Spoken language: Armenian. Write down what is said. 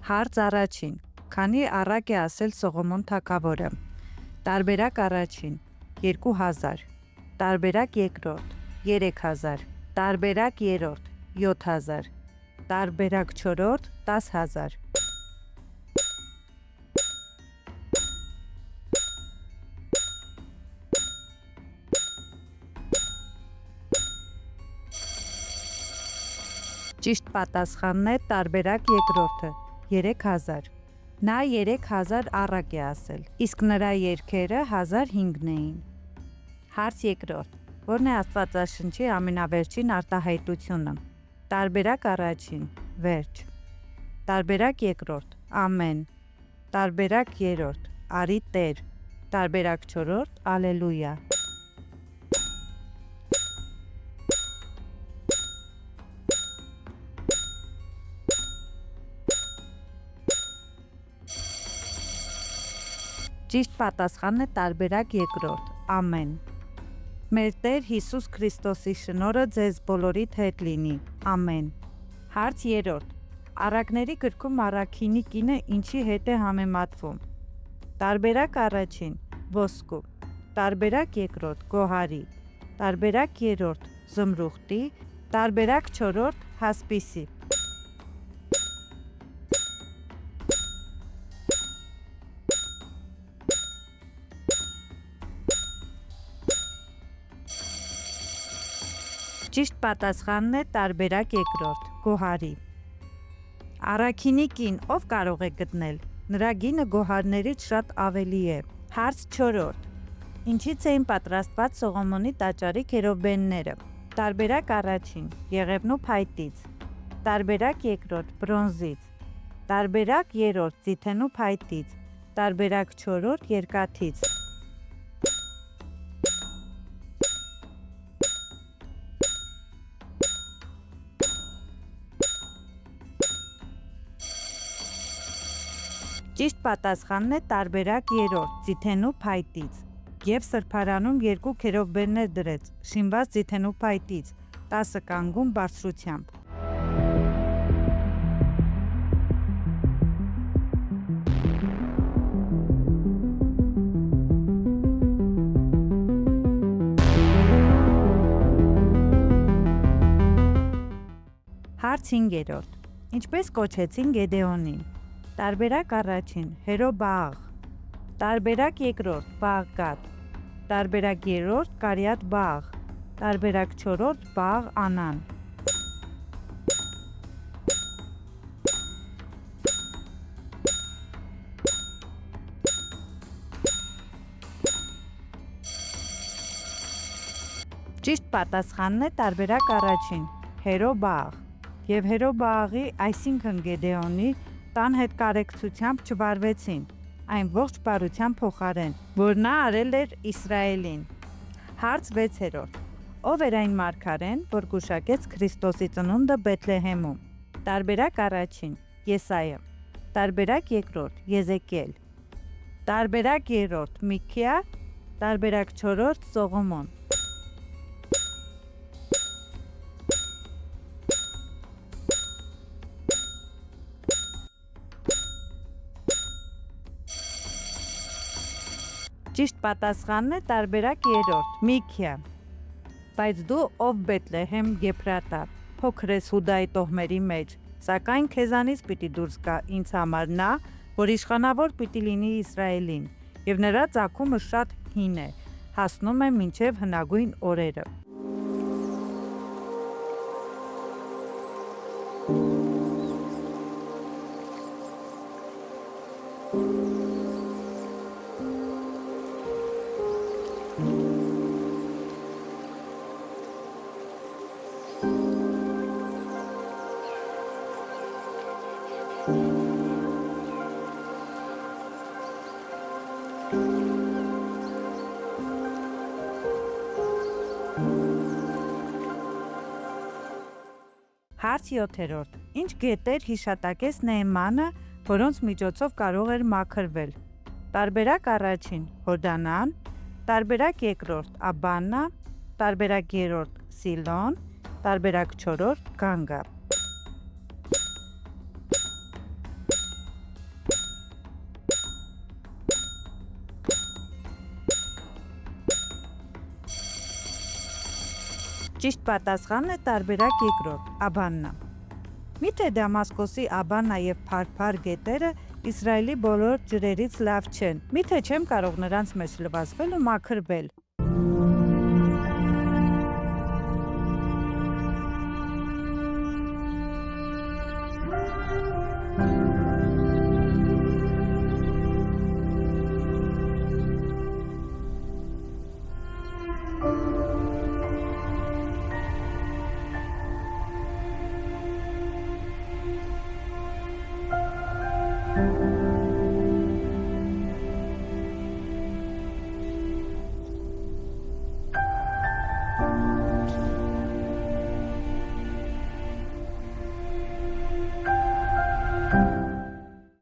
Հարց առաջին. քանի առակ է ասել Սողոմոն թագավորը։ Տարբերակ առաջին՝ 2000, տարբերակ երկրորդ՝ 3000, տարբերակ երրորդ՝ 7000, տարբերակ չորրորդ՝ 10000։ Ճիշտ պատասխանն է տարբերակ երկրորդը՝ 3000։ Նա 3000 առակ է ասել, իսկ նրա երգերը 1005-ն էին։ Հարց երկրորդ. որն է Աստվածաշնչի ամենավերջին արտահայտությունը։ Տարբերակ առաջին՝ վերջ, տարբերակ երկրորդ՝ ամեն, տարբերակ երրորդ՝ արի Տեր, տարբերակ չորրորդ՝ ալելույա։ Ճիշտ պատասխանն է տարբերակ երկրորդ՝ ամեն։ Մեր Տեր Հիսուս Քրիստոսի շնորհը ձեզ բոլորիդ հետ լինի, ամեն։ Հարց երրորդ. առակների գրքում առաքինի կինը ինչի հետ է համեմատվում։ Տարբերակ առաջին՝ ոսկու, տարբերակ երկրորդ՝ գոհարի, տարբերակ երրորդ՝ զմրուխտի, տարբերակ չորրորդ՝ հասպիսի։ Ճիշտ պատասխանն է տարբերակ երկրորդ՝ գոհարի։ Առաքինի կին ով կարող է գտնել։ Նրա գինը գոհարներից շատ ավելի է։ Հարց չորրորդ. ինչից էին պատրաստված Սողոմոնի տաճարի քերովբենները։ Տարբերակ առաջին՝ եղևնու փայտից, տարբերակ երկրորդ՝ բրոնզից, տարբերակ երրորդ՝ ձիթենու փայտից, տարբերակ չորրորդ՝ երկաթից։ Ճիշտ պատասխանն է տարբերակ երրորդ՝ ձիթենու փայտից։ Եվ սրբարանում երկու քերովբեններ դրեց, շինված ձիթենու փայտից, 10 կանգուն բարձրությամբ։ Հարց 5-րդ. ինչպես կոչեցին Գեդեոնին։ Տարբերակ առաջին՝ Հերոբաղ, տարբերակ երկրորդ՝ Բաղգադ, տարբերակ երրորդ՝ Կարիաթ Բաղ, տարբերակ չորրորդ՝ Բաղ Անան։ Ճիշտ պատասխանն է տարբերակ առաջին՝ Հերոբաղ։ Եվ Հերոբաղի, այսինքն Գեդեոնի, տան հետ կարեկցությամբ չվարվեցին, այն ողջ բարության փոխարեն, որ նա արել էր Իսրայելին։ Հարց 6-րդ. ով էր այն մարգարեն, որ գուշակեց Քրիստոսի ծնունդը Բեթլեհեմում։ Տարբերակ առաջին՝ Եսայիա, տարբերակ երկրորդ՝ Եզեկիել, տարբերակ երրորդ՝ Միքիա, տարբերակ չորրորդ՝ Սողոմոն։ Ճիշտ պատասխանն է տարբերակ երրորդ՝ Միքիա։ Բայց դու ով Բեթլեհեմ Եփրատա, փոքր ես Հուդայի տոհմերի մեջ, սակայն քեզանից պիտի դուրս գա ինձ համար նա, որ իշխանավոր պիտի լինի Իսրայելին, և նրա ծագումը շատ հին է, հասնում է մինչև հնագույն օրերը։ Հարց 7-րդ. ինչ գետեր հիշատակեց Նեեմանը, որոնց միջոցով կարող էր մաքրվել։ Տարբերակ առաջին՝ Հորդանան, տարբերակ երկրորդ՝ Աբաննա, տարբերակ երրորդ՝ Սիլոն, տարբերակ չորրորդ՝ Գանգա։ Ճիշտ պատասխանն է տարբերակ երկրորդ՝ Աբաննա։ Միթե Դամասկոսի Աբաննա եւ Փարփար գետերը Իսրայելի բոլոր ջրերից լավ չեն։ Միթե չեմ կարող նրանց մեջ լվացվել ու մաքրվել։